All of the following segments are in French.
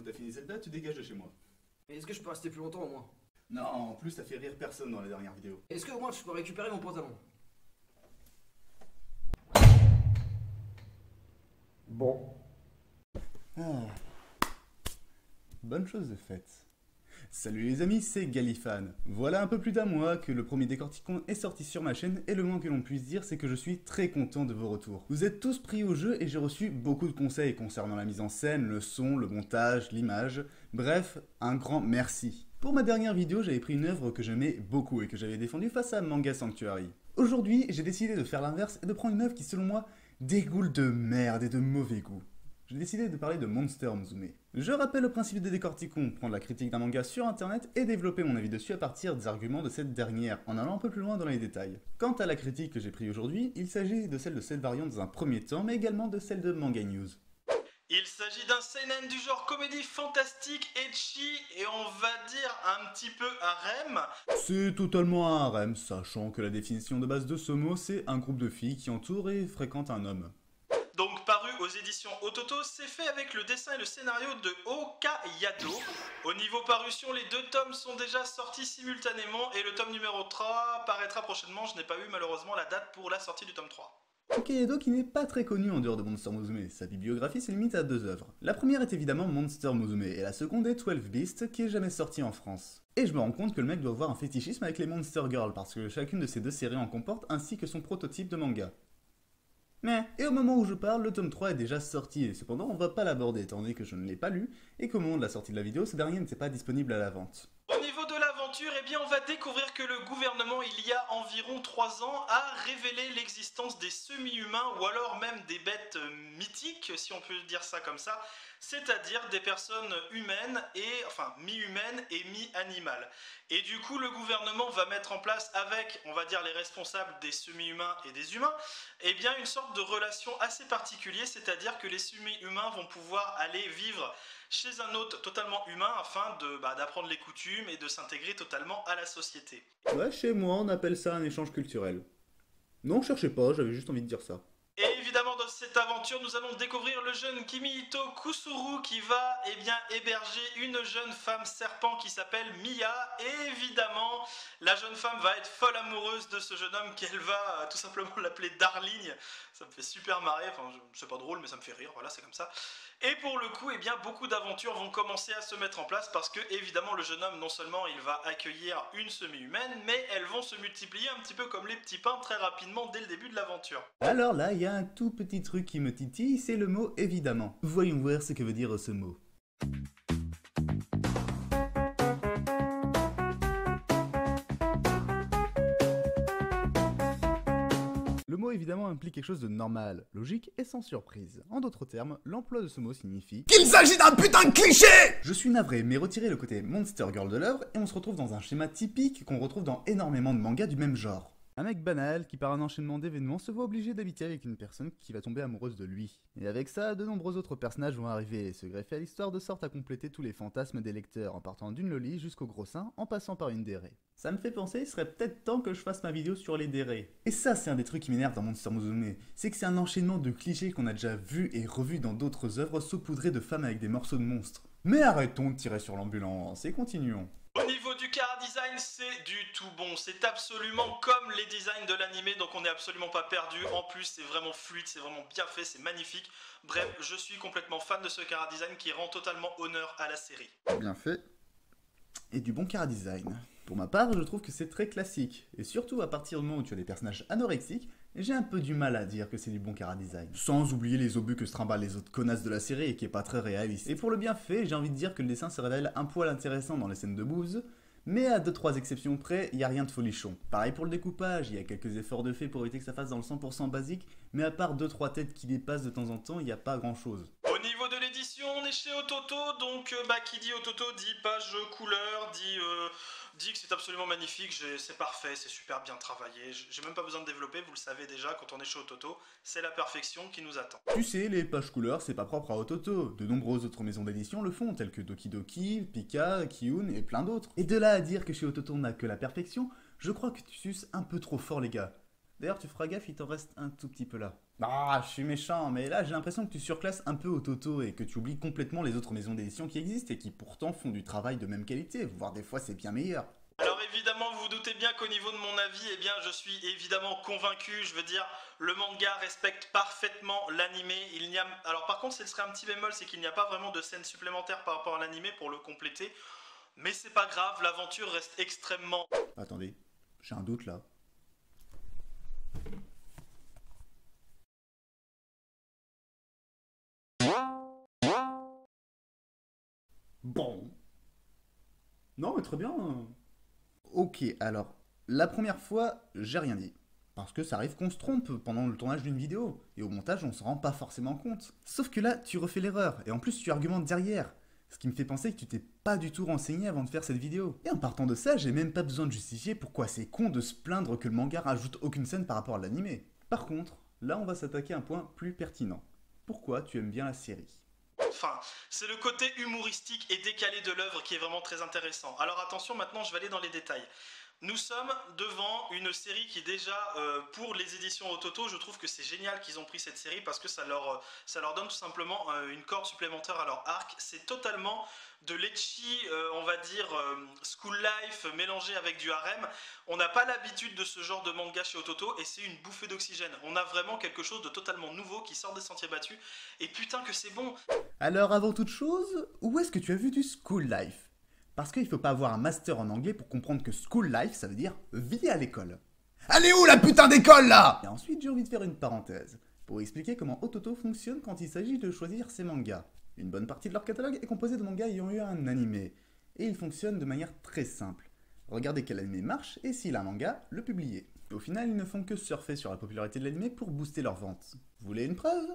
que t'as fini Zelda, tu dégages de chez moi. Mais est-ce que je peux rester plus longtemps au moins? Non, en plus t'as fait rire personne dans la dernière vidéo. Est-ce que au moins je peux récupérer mon pantalon? Bon. Ah. Bonne chose de faite. Salut les amis, c'est Galifan. Voilà un peu plus d'un mois que le premier Décorticon est sorti sur ma chaîne et le moins que l'on puisse dire c'est que je suis très content de vos retours. Vous êtes tous pris au jeu et j'ai reçu beaucoup de conseils concernant la mise en scène, le son, le montage, l'image, bref, un grand merci. Pour ma dernière vidéo, j'avais pris une œuvre que j'aimais beaucoup et que j'avais défendue face à Manga Sanctuary. Aujourd'hui, j'ai décidé de faire l'inverse et de prendre une œuvre qui selon moi dégoule de merde et de mauvais goût. J'ai décidé de parler de Monster Musume. Je rappelle le principe des Décorticons, prendre la critique d'un manga sur internet et développer mon avis dessus à partir des arguments de cette dernière, en allant un peu plus loin dans les détails. Quant à la critique que j'ai prise aujourd'hui, il s'agit de celle de cette variante dans un premier temps, mais également de celle de Manga News. Il s'agit d'un seinen du genre comédie fantastique, ecchi et on va dire un petit peu harem. C'est totalement un harem, sachant que la définition de base de ce mot, c'est un groupe de filles qui entourent et fréquentent un homme. Donc paru aux éditions Ototo, c'est fait avec le dessin et le scénario de Oka Yado. Au niveau parution, les deux tomes sont déjà sortis simultanément et le tome numéro 3 paraîtra prochainement. Je n'ai pas eu malheureusement la date pour la sortie du tome 3. Okayado qui n'est pas très connu en dehors de Monster Musume, sa bibliographie se limite à deux œuvres. La première est évidemment Monster Musume et la seconde est 12 Beasts qui est jamais sorti en France. Et je me rends compte que le mec doit avoir un fétichisme avec les Monster Girls parce que chacune de ces deux séries en comporte ainsi que son prototype de manga. Et au moment où je parle, le tome 3 est déjà sorti et cependant on va pas l'aborder étant donné que je ne l'ai pas lu et qu'au moment de la sortie de la vidéo ce dernier n'était pas disponible à la vente. Au niveau de l'aventure, eh bien on va découvrir que le gouvernement, il y a environ 3 ans, a révélé l'existence des semi-humains ou alors même des bêtes mythiques, si on peut dire ça comme ça, c'est-à-dire des personnes humaines et, enfin, mi-humaines et mi-animales. Et du coup, le gouvernement va mettre en place avec, on va dire, les responsables des semi-humains et des humains, eh bien une sorte de relation assez particulière, c'est-à-dire que les semi-humains vont pouvoir aller vivre chez un hôte totalement humain afin d'apprendre les coutumes et de s'intégrer totalement à la société. Ouais, chez moi on appelle ça un échange culturel. Non, cherchez pas, j'avais juste envie de dire ça. Et évidemment dans cette aventure nous allons découvrir le jeune Kimihito Kusuru qui va héberger une jeune femme serpent qui s'appelle Mia. Et évidemment la jeune femme va être folle amoureuse de ce jeune homme qu'elle va tout simplement l'appeler Darling. Ça me fait super marrer, enfin c'est pas drôle mais ça me fait rire, voilà c'est comme ça. Et pour le coup, eh bien, beaucoup d'aventures vont commencer à se mettre en place parce que, évidemment, le jeune homme, non seulement il va accueillir une semi-humaine, mais elles vont se multiplier un petit peu comme les petits pains très rapidement dès le début de l'aventure. Alors là, il y a un tout petit truc qui me titille, c'est le mot évidemment. Voyons voir ce que veut dire ce mot. Le mot évidemment implique quelque chose de normal, logique et sans surprise. En d'autres termes, l'emploi de ce mot signifie qu'il s'agit d'un putain de cliché. Je suis navré, mais retirez le côté Monster Girl de l'œuvre et on se retrouve dans un schéma typique qu'on retrouve dans énormément de mangas du même genre. Un mec banal qui par un enchaînement d'événements se voit obligé d'habiter avec une personne qui va tomber amoureuse de lui. Et avec ça, de nombreux autres personnages vont arriver et se greffer à l'histoire de sorte à compléter tous les fantasmes des lecteurs en partant d'une loli jusqu'au gros sein en passant par une dérée. Ça me fait penser, il serait peut-être temps que je fasse ma vidéo sur les dérés. Et ça c'est un des trucs qui m'énerve dans Monster Musume, c'est que c'est un enchaînement de clichés qu'on a déjà vu et revu dans d'autres œuvres saupoudrées de femmes avec des morceaux de monstres. Mais arrêtons de tirer sur l'ambulance et continuons. Au niveau du chara design, c'est du tout bon, c'est absolument comme les designs de l'animé, donc on n'est absolument pas perdu, en plus c'est vraiment fluide, c'est vraiment bien fait, c'est magnifique. Bref, je suis complètement fan de ce chara design qui rend totalement honneur à la série. Bien fait. Et du bon chara design. Pour ma part, je trouve que c'est très classique, et surtout à partir du moment où tu as des personnages anorexiques, j'ai un peu du mal à dire que c'est du bon chara design. Sans oublier les obus que se trimballent les autres connasses de la série et qui est pas très réaliste. Et pour le bien fait, j'ai envie de dire que le dessin se révèle un poil intéressant dans les scènes de bouse, mais à 2-3 exceptions près, y a rien de folichon. Pareil pour le découpage, il y a quelques efforts de fait pour éviter que ça fasse dans le 100% basique, mais à part 2-3 têtes qui dépassent de temps en temps, il n'y a pas grand chose. Au niveau de l'édition, on est chez Ototo, donc qui dit Ototo dit page couleur, dit que c'est absolument magnifique, c'est parfait, c'est super bien travaillé, j'ai même pas besoin de développer, vous le savez déjà, quand on est chez Ototo, c'est la perfection qui nous attend. Tu sais, les pages couleurs, c'est pas propre à Ototo. De nombreuses autres maisons d'édition le font, telles que Doki Doki, Pika, Kiun et plein d'autres. Et de là à dire que chez Ototo on n'a que la perfection, je crois que tu suces un peu trop fort les gars. D'ailleurs, tu feras gaffe, il t'en reste un tout petit peu là. Ah, je suis méchant, mais là j'ai l'impression que tu surclasses un peu Ototo et que tu oublies complètement les autres maisons d'édition qui existent et qui pourtant font du travail de même qualité, voire des fois c'est bien meilleur. Alors évidemment, vous vous doutez bien qu'au niveau de mon avis, eh bien, je suis évidemment convaincu. Je veux dire, le manga respecte parfaitement l'animé. Il n'y a... Alors par contre, ce serait un petit bémol, c'est qu'il n'y a pas vraiment de scène supplémentaire par rapport à l'animé pour le compléter. Mais c'est pas grave, l'aventure reste extrêmement... Attendez, j'ai un doute là. Bon. Non mais très bien. Ok, alors, la première fois, j'ai rien dit. Parce que ça arrive qu'on se trompe pendant le tournage d'une vidéo, et au montage on se rend pas forcément compte. Sauf que là, tu refais l'erreur, et en plus tu argumentes derrière. Ce qui me fait penser que tu t'es pas du tout renseigné avant de faire cette vidéo. Et en partant de ça, j'ai même pas besoin de justifier pourquoi c'est con de se plaindre que le manga rajoute aucune scène par rapport à l'animé. Par contre, là on va s'attaquer à un point plus pertinent. Pourquoi tu aimes bien la série? Enfin, c'est le côté humoristique et décalé de l'œuvre qui est vraiment très intéressant. Alors attention, maintenant je vais aller dans les détails. Nous sommes devant une série qui déjà, pour les éditions Ototo, je trouve que c'est génial qu'ils ont pris cette série parce que ça leur donne tout simplement une corde supplémentaire à leur arc. C'est totalement de l'ecchi, on va dire, school life mélangé avec du harem. On n'a pas l'habitude de ce genre de manga chez Ototo et c'est une bouffée d'oxygène. On a vraiment quelque chose de totalement nouveau qui sort des sentiers battus et putain que c'est bon. Alors avant toute chose, où est-ce que tu as vu du school life? Parce qu'il faut pas avoir un master en anglais pour comprendre que school life, ça veut dire vie à l'école. Allez où la putain d'école là? Et ensuite, j'ai envie de faire une parenthèse pour expliquer comment Ototo fonctionne quand il s'agit de choisir ses mangas. Une bonne partie de leur catalogue est composée de mangas ayant eu un animé. Et il fonctionne de manière très simple. Regardez quel animé marche et s'il a un manga, le publier. Au final, ils ne font que surfer sur la popularité de l'animé pour booster leurs ventes. Vous voulez une preuve?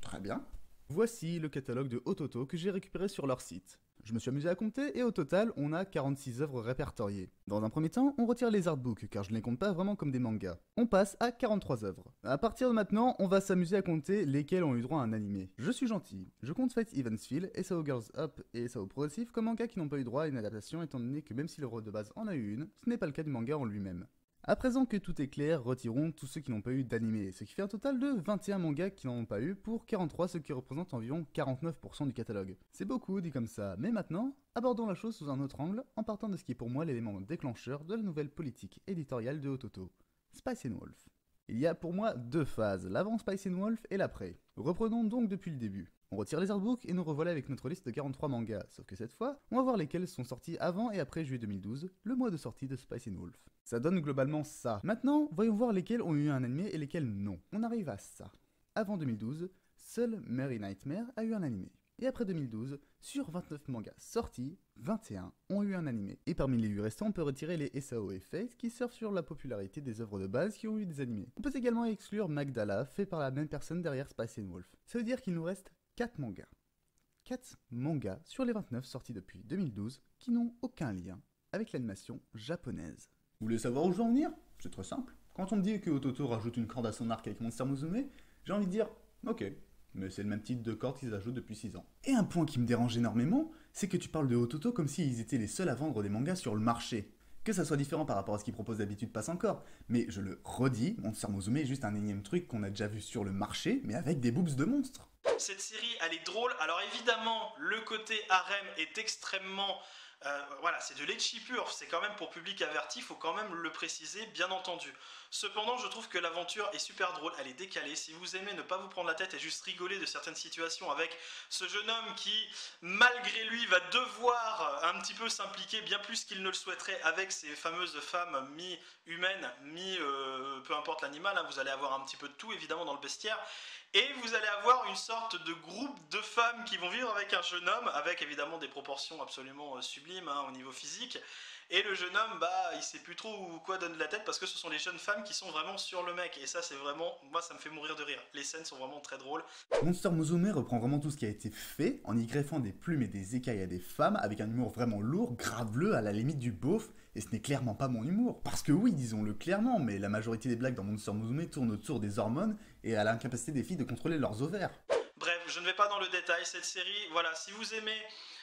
Très bien. Voici le catalogue de Ototo que j'ai récupéré sur leur site. Je me suis amusé à compter et au total, on a 46 œuvres répertoriées. Dans un premier temps, on retire les artbooks car je ne les compte pas vraiment comme des mangas. On passe à 43 œuvres. À partir de maintenant, on va s'amuser à compter lesquelles ont eu droit à un animé. Je suis gentil. Je compte Fate Evansville, SAO Girls Up et SAO Progressive comme mangas qui n'ont pas eu droit à une adaptation étant donné que même si l'œuvre de base en a eu une, ce n'est pas le cas du manga en lui-même. À présent que tout est clair, retirons tous ceux qui n'ont pas eu d'animé, ce qui fait un total de 21 mangas qui n'en ont pas eu pour 43, ce qui représente environ 49% du catalogue. C'est beaucoup dit comme ça, mais maintenant, abordons la chose sous un autre angle en partant de ce qui est pour moi l'élément déclencheur de la nouvelle politique éditoriale de Ototo, Spice & Wolf. Il y a pour moi deux phases, l'avant Spice & Wolf et l'après. Reprenons donc depuis le début. On retire les artbooks et nous revoilà avec notre liste de 43 mangas, sauf que cette fois, on va voir lesquels sont sortis avant et après juillet 2012, le mois de sortie de Spice & Wolf. Ça donne globalement ça. Maintenant, voyons voir lesquels ont eu un animé et lesquels non. On arrive à ça. Avant 2012, seul Merry Nightmare a eu un animé. Et après 2012, sur 29 mangas sortis, 21 ont eu un animé. Et parmi les 8 restants, on peut retirer les SAO et Fate qui surfent sur la popularité des œuvres de base qui ont eu des animés. On peut également exclure Magdala, fait par la même personne derrière Spice & Wolf. Ça veut dire qu'il nous reste 4 mangas. 4 mangas sur les 29 sortis depuis 2012 qui n'ont aucun lien avec l'animation japonaise. Vous voulez savoir où je veux en venir? C'est très simple. Quand on me dit que Ototo rajoute une corde à son arc avec Monster Musume, j'ai envie de dire ok, mais c'est le même type de corde qu'ils ajoutent depuis 6 ans. Et un point qui me dérange énormément, c'est que tu parles de Ototo comme s'ils étaient les seuls à vendre des mangas sur le marché. Que ça soit différent par rapport à ce qu'ils proposent d'habitude passe encore, mais je le redis, Monster Musume est juste un énième truc qu'on a déjà vu sur le marché, mais avec des boobs de monstres. Cette série, elle est drôle. Alors évidemment, le côté harem est extrêmement... voilà, c'est de l'ecchi pur, c'est quand même pour public averti, il faut quand même le préciser, bien entendu. Cependant, je trouve que l'aventure est super drôle, elle est décalée. Si vous aimez ne pas vous prendre la tête et juste rigoler de certaines situations avec ce jeune homme qui, malgré lui, va devoir un petit peu s'impliquer bien plus qu'il ne le souhaiterait avec ces fameuses femmes mi-humaines, peu importe l'animal, hein, vous allez avoir un petit peu de tout évidemment dans le bestiaire. Et vous allez avoir une sorte de groupe de femmes qui vont vivre avec un jeune homme, avec évidemment des proportions absolument sublimes hein, au niveau physique. Et le jeune homme, bah, il sait plus trop quoi donner de la tête parce que ce sont les jeunes femmes qui sont vraiment sur le mec. Et ça, c'est vraiment, moi, ça me fait mourir de rire. Les scènes sont vraiment très drôles. Monster Musume reprend vraiment tout ce qui a été fait en y greffant des plumes et des écailles à des femmes avec un humour vraiment lourd, graveleux, à la limite du beauf. Et ce n'est clairement pas mon humour. Parce que oui, disons-le clairement, mais la majorité des blagues dans Monster Musume tournent autour des hormones et à l'incapacité des filles de contrôler leurs ovaires. Bref, je ne vais pas dans le détail, cette série, voilà, si vous aimez...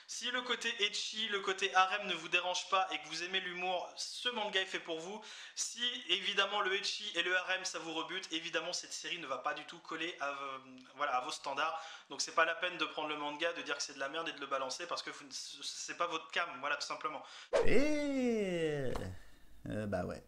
Si le côté ecchi, le côté harem ne vous dérange pas et que vous aimez l'humour, ce manga est fait pour vous. Si évidemment le ecchi et le harem ça vous rebute, évidemment cette série ne va pas du tout coller à, voilà, à vos standards. Donc c'est pas la peine de prendre le manga, de dire que c'est de la merde et de le balancer parce que c'est pas votre cam, voilà tout simplement. Et... bah ouais.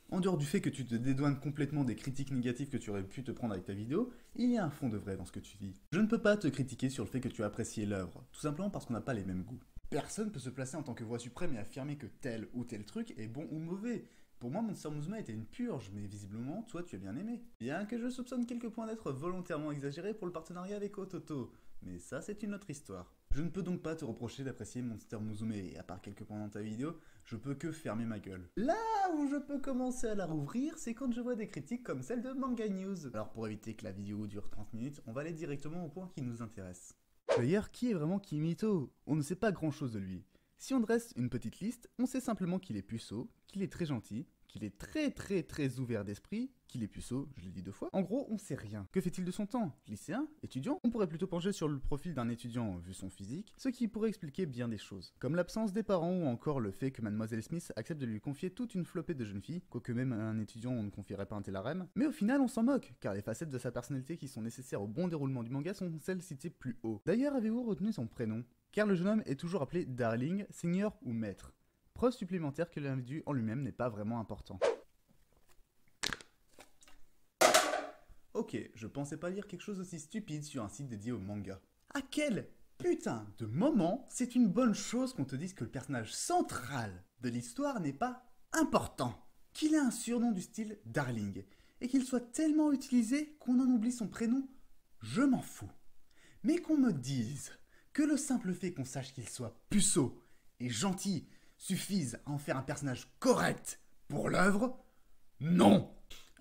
En dehors du fait que tu te dédouanes complètement des critiques négatives que tu aurais pu te prendre avec ta vidéo, il y a un fond de vrai dans ce que tu dis. Je ne peux pas te critiquer sur le fait que tu as apprécié l'œuvre, tout simplement parce qu'on n'a pas les mêmes goûts. Personne peut se placer en tant que voix suprême et affirmer que tel ou tel truc est bon ou mauvais. Pour moi, Monster Musume était une purge, mais visiblement, toi tu as bien aimé. Bien que je soupçonne quelques points d'être volontairement exagérés pour le partenariat avec Ototo, mais ça c'est une autre histoire. Je ne peux donc pas te reprocher d'apprécier Monster Musume, et à part quelques points dans ta vidéo, je peux que fermer ma gueule. Là où je peux commencer à la rouvrir, c'est quand je vois des critiques comme celle de Manga News. Alors pour éviter que la vidéo dure 30 minutes, on va aller directement au point qui nous intéresse. D'ailleurs, qui est vraiment Kimito? On ne sait pas grand chose de lui. Si on dresse une petite liste, on sait simplement qu'il est puceau, qu'il est très gentil, qu'il est très ouvert d'esprit, qu'il est puceau, je l'ai dit 2 fois. En gros, on sait rien. Que fait-il de son temps? Lycéen? Étudiant? On pourrait plutôt pencher sur le profil d'un étudiant vu son physique, ce qui pourrait expliquer bien des choses. Comme l'absence des parents ou encore le fait que Mademoiselle Smith accepte de lui confier toute une flopée de jeunes filles, quoique même à un étudiant on ne confierait pas un tel harem. Mais au final, on s'en moque, car les facettes de sa personnalité qui sont nécessaires au bon déroulement du manga sont celles citées plus haut. D'ailleurs, avez-vous retenu son prénom? Car le jeune homme est toujours appelé Darling, Seigneur ou Maître. Preuve supplémentaire que l'individu en lui-même n'est pas vraiment important. Ok, je pensais pas lire quelque chose aussi stupide sur un site dédié au manga. À quel putain de moment c'est une bonne chose qu'on te dise que le personnage central de l'histoire n'est pas important? Qu'il ait un surnom du style Darling, et qu'il soit tellement utilisé qu'on en oublie son prénom, je m'en fous. Mais qu'on me dise que le simple fait qu'on sache qu'il soit puceau et gentil suffise à en faire un personnage correct pour l'œuvre, non!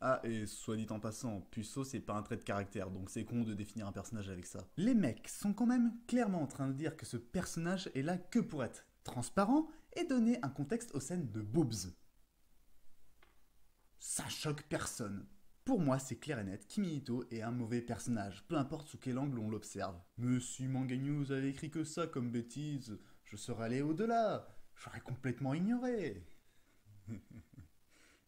Ah, et soit dit en passant, puceau c'est pas un trait de caractère, donc c'est con de définir un personnage avec ça. Les mecs sont quand même clairement en train de dire que ce personnage est là que pour être transparent et donner un contexte aux scènes de boobs. Ça choque personne. Pour moi, c'est clair et net, Kimito est un mauvais personnage, peu importe sous quel angle on l'observe. Mais si Manga News avait écrit que ça comme bêtise, je serais allé au-delà, j'aurais complètement ignoré.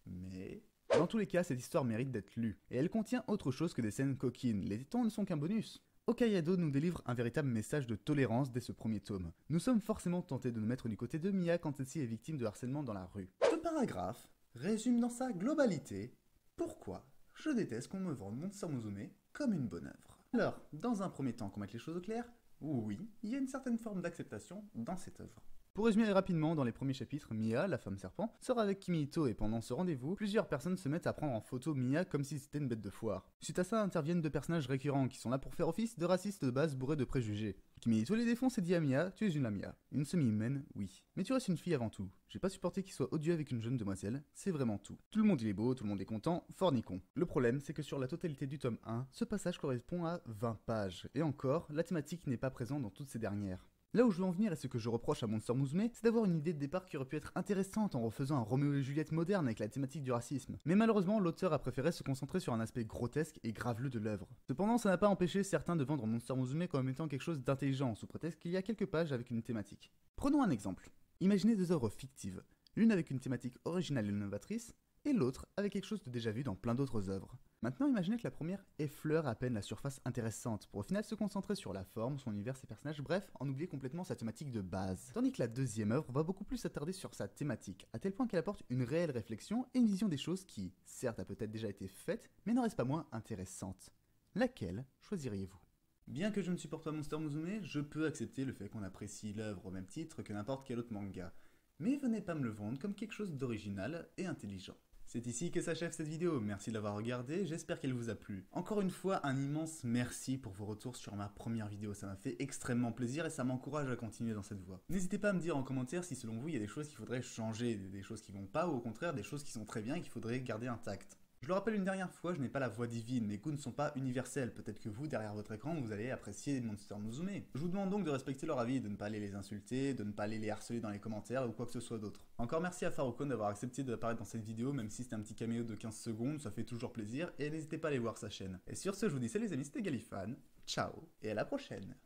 Mais... Dans tous les cas, cette histoire mérite d'être lue, et elle contient autre chose que des scènes coquines, les tétons ne sont qu'un bonus. Okayado nous délivre un véritable message de tolérance dès ce premier tome. Nous sommes forcément tentés de nous mettre du côté de Mia quand celle-ci est victime de harcèlement dans la rue. Ce paragraphe résume dans sa globalité pourquoi je déteste qu'on me vende Monster Musume comme une bonne œuvre. Alors, dans un premier temps, qu'on mette les choses au clair, oui, il y a une certaine forme d'acceptation dans cette œuvre. Pour résumer rapidement, dans les premiers chapitres, Mia, la femme serpent, sort avec Kimito et pendant ce rendez-vous, plusieurs personnes se mettent à prendre en photo Mia comme si c'était une bête de foire. Suite à ça, interviennent 2 personnages récurrents qui sont là pour faire office de racistes de base bourrés de préjugés. Kimito les défonce et dit à Mia, tu es une Lamia. Une semi-humaine, oui. Mais tu restes une fille avant tout. J'ai pas supporté qu'il soit odieux avec une jeune demoiselle, c'est vraiment tout. Tout le monde il est beau, tout le monde est content, fort ni con. Le problème, c'est que sur la totalité du tome 1, ce passage correspond à 20 pages. Et encore, la thématique n'est pas présente dans toutes ces dernières. Là où je veux en venir et ce que je reproche à Monster Musume, c'est d'avoir une idée de départ qui aurait pu être intéressante en refaisant un Roméo et Juliette moderne avec la thématique du racisme. Mais malheureusement, l'auteur a préféré se concentrer sur un aspect grotesque et graveleux de l'œuvre. Cependant, ça n'a pas empêché certains de vendre Monster Musume comme étant quelque chose d'intelligent, sous prétexte qu'il y a quelques pages avec une thématique. Prenons un exemple. Imaginez 2 œuvres fictives, l'une avec une thématique originale et novatrice, et l'autre avec quelque chose de déjà vu dans plein d'autres œuvres. Maintenant, imaginez que la première effleure à peine la surface intéressante, pour au final se concentrer sur la forme, son univers, ses personnages, bref, en oublier complètement sa thématique de base. Tandis que la deuxième œuvre va beaucoup plus s'attarder sur sa thématique, à tel point qu'elle apporte une réelle réflexion et une vision des choses qui, certes, a peut-être déjà été faite, mais n'en reste pas moins intéressante. Laquelle choisiriez-vous? Bien que je ne supporte pas Monster Musume, je peux accepter le fait qu'on apprécie l'œuvre au même titre que n'importe quel autre manga. Mais venez pas me le vendre comme quelque chose d'original et intelligent. C'est ici que s'achève cette vidéo, merci de l'avoir regardée, j'espère qu'elle vous a plu. Encore une fois, un immense merci pour vos retours sur ma première vidéo, ça m'a fait extrêmement plaisir et ça m'encourage à continuer dans cette voie. N'hésitez pas à me dire en commentaire si selon vous il y a des choses qu'il faudrait changer, des choses qui vont pas ou au contraire des choses qui sont très bien et qu'il faudrait garder intactes. Je le rappelle une dernière fois, je n'ai pas la voix divine, mes goûts ne sont pas universels, peut-être que vous, derrière votre écran, vous allez apprécier Monster Musume. Je vous demande donc de respecter leur avis, de ne pas aller les insulter, de ne pas aller les harceler dans les commentaires ou quoi que ce soit d'autre. Encore merci à Farokon d'avoir accepté d'apparaître dans cette vidéo, même si c'était un petit caméo de 15 secondes, ça fait toujours plaisir, et n'hésitez pas à aller voir sa chaîne. Et sur ce, je vous dis salut les amis, c'était Galifan, ciao et à la prochaine.